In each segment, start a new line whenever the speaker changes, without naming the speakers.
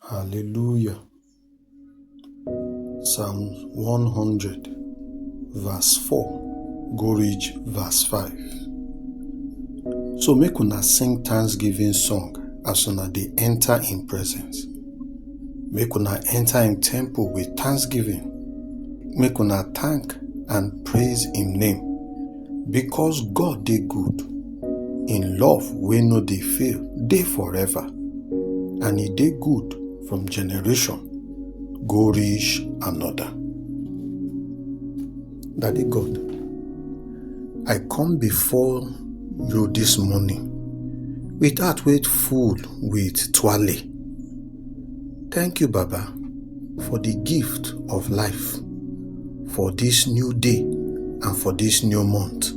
Hallelujah. Psalm 100, verse 4, go reach verse 5. So make una sing thanksgiving song as una dey enter in presence. Make una enter in temple with thanksgiving. Make una thank and praise him name, because God dey good. In love wey no dey fail, dey forever, and he dey good from generation go reach another. Daddy God, I come before you this morning with heart wey full with twale. Thank you, Baba, for the gift of life, for this new day and for this new month,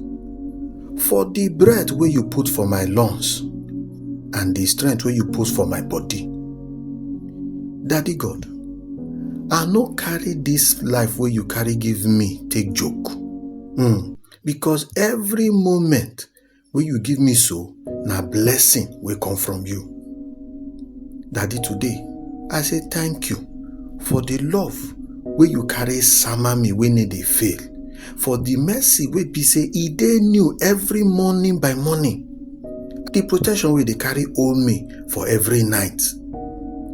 for the breath wey you put for my lungs and the strength wey you put for my body. Daddy God, I no carry this life wey you carry give me take joke. Because every moment wey you give me so, na blessing wey come from you. Daddy, today, I say thank you for the love wey you carry sama me wey no dey fail, for the mercy wey be say e dey new every morning by morning, the protection wey dey carry hold me for every night.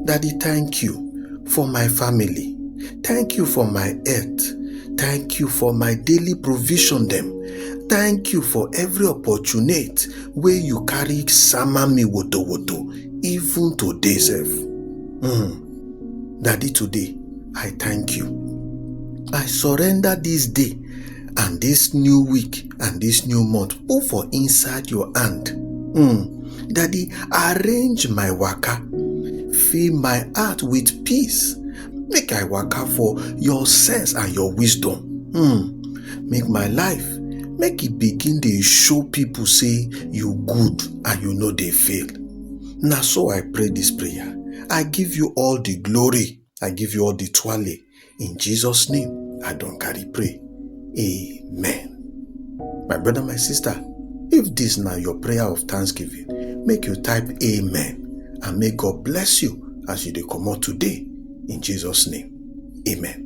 Daddy, thank you for my family. Thank you for my health. Thank you for my daily provision them. Thank you for every opportunity wey you carry sama me woto, even today sef. Daddy, today, I thank you. I surrender this day and this new week and this new month, put for inside your hand. Daddy, arrange my waka. Fill my heart with peace. Make I waka for your sense and your wisdom. Make my life, make it begin to show people say you good and you know they fail. Now so I pray this prayer. I give you all the glory. I give you all the twale. In Jesus' name, I don't carry pray. Amen. My brother, my sister, if this now your prayer of thanksgiving, make you type amen, and may God bless you as you dey comot today. In Jesus' name, amen.